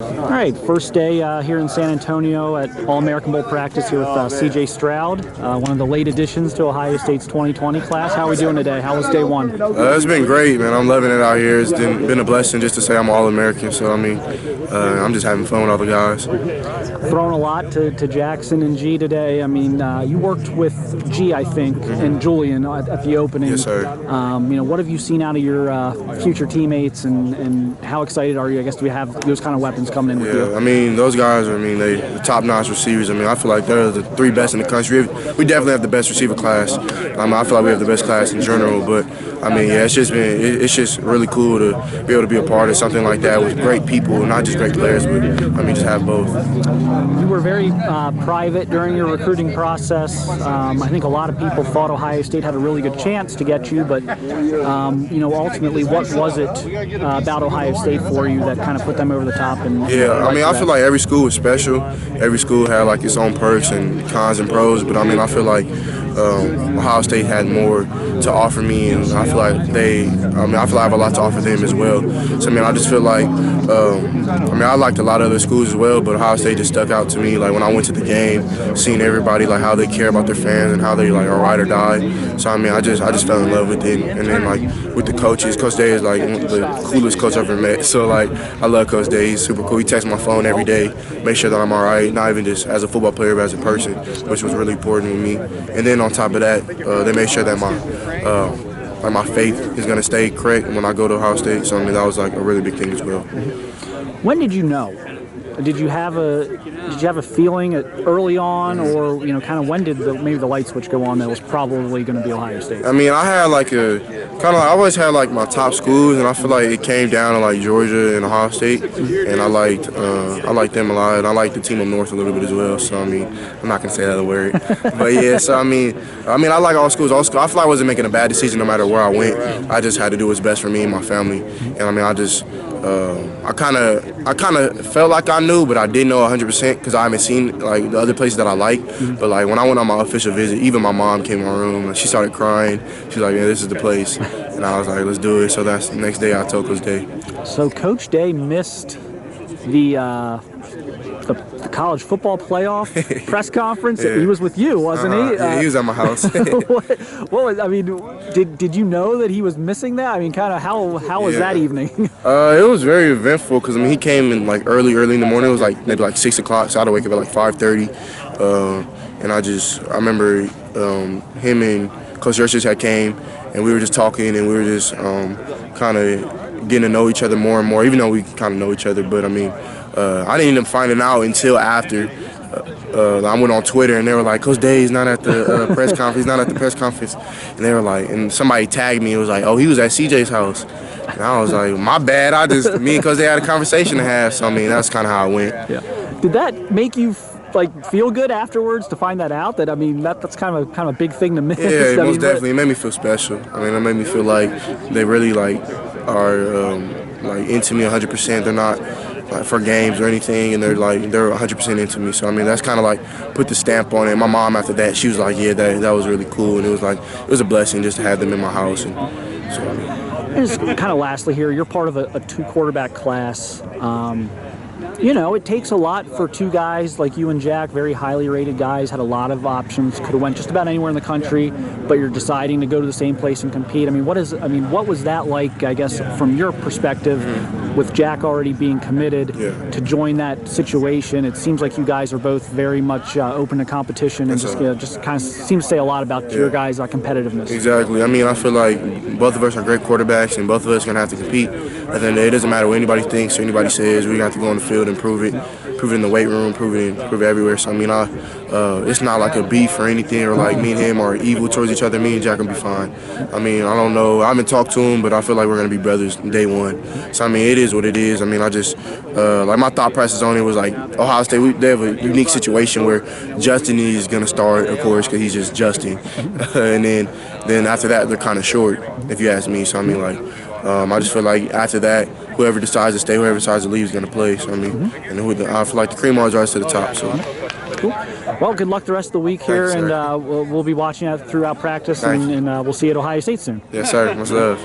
All right, first day here in San Antonio at All-American Bowl practice here with C.J. Stroud, one of the late additions to Ohio State's 2020 class. How are we doing today? How was day one? It's been great, man. I'm loving it out here. It's been a blessing just to say I'm All-American. So, I mean, I'm just having fun with all the guys. Throwing a lot to Jackson and G today. I mean, you worked with G, I think, and Julian at the opening. Yes, sir. What have you seen out of your future teammates, and how excited are you, I guess, to have those kind of weapons coming in with you? I mean, those guys are, the top-notch receivers. I mean, I feel like they're the three best in the country. We definitely have the best receiver class. I feel like we have the best class in general. But, it's just really cool to be able to be a part of something like that with great people, not just great players, but, just have both. You were very private during your recruiting process. I think a lot of people thought Ohio State had a really good chance to get you, but, ultimately, what was it about Ohio State for you that kind of put them over the top? I feel like every school is special. Every school had like its own perks and cons and pros, but I feel like Ohio State had more to offer me, and I feel like I have a lot to offer them as well. So I just feel like I liked a lot of other schools as well, but Ohio State just stuck out to me. Like when I went to the game, seeing everybody like how they care about their fans and how they like are ride or die. So I just fell in love with it, and then like with the coaches, Coach Day is like the coolest coach I've ever met. So like I love Coach Day. He's super cool. He texts my phone every day, make sure that I'm all right, not even just as a football player, but as a person, which was really important to me. And then on top of that, they made sure that my faith is going to stay correct when I go to Ohio State. So that was like a really big thing as well. When did you know? Did you have a feeling early on, or kind of when did maybe the light switch go on that was probably going to be Ohio State? I had like I always had like my top schools, and I feel like it came down to like Georgia and Ohio State, and I liked them a lot, and I liked the team up north a little bit as well. So I'm not gonna say that word, but yeah. So I like all schools. I feel like I wasn't making a bad decision no matter where I went. I just had to do what's best for me and my family, and I kind of felt like I knew, but I didn't know 100% because I haven't seen like the other places that I like. But like when I went on my official visit, even my mom came in my room and she started crying. She's like, "Yeah, this is the place," and I was like, "Let's do it." So that's the next day I told Coach Day. So Coach Day missed the college football playoff press conference. Yeah. He was with you, wasn't he? Yeah, he was at my house. Did you know that he was missing that? Kind of how was that evening? It was very eventful because he came in like early in the morning. It was like maybe like 6 o'clock, so I had to wake up at like 5:30. And I remember him and Coach Yurchich had came, and we were just talking, and we were just kind of getting to know each other more and more, even though we kind of know each other. But I didn't end up finding out until after. I went on Twitter, and they were like, "Coach Day is not at the press conference. He's not at the press conference." And they were like, and somebody tagged me. It was like, "Oh, he was at CJ's house." And I was like, "My bad. Me and Coach Day had a conversation to have." So that's kind of how it went. Yeah. Did that make you feel good afterwards to find that out? That's kind of a big thing to miss. Yeah, most definitely. It made me feel special. It made me feel like they really are into me 100%. They're not for games or anything, and they're 100% into me. So that's kind of put the stamp on it. And my mom after that, she was like, "Yeah, that was really cool," and it was a blessing just to have them in my house. And so And just kind of lastly here, you're part of a two-quarterback class. It takes a lot for two guys like you and Jack, very highly rated guys, had a lot of options, could have went just about anywhere in the country, but you're deciding to go to the same place and compete. What was that like, I guess, from your perspective, with Jack already being committed to join that situation? It seems like you guys are both very much open to competition, and just kind of seems to say a lot about your guys' competitiveness. Exactly. I feel like both of us are great quarterbacks, and both of us are going to have to compete. At the end of the day, it doesn't matter what anybody thinks or anybody says. We're going to have to go on the field and prove it in the weight room, prove it everywhere. So it's not like a beef or anything, or like me and him are evil towards each other. Me and Jack will be fine. I don't know. I haven't talked to him, but I feel like we're gonna be brothers day one. So it is what it is. I just my thought process on it was like Ohio State. They have a unique situation where Justin is gonna start, of course, because he's just Justin, and then after that they're kind of short, if you ask me. So I just feel like after that, whoever decides to stay, whoever decides to leave is going to play. So and I feel like the cream always rises to the top. So. Cool. Well, good luck the rest of the week here. Thanks, and we'll be watching it throughout practice, and we'll see you at Ohio State soon. Yes, sir. Much love.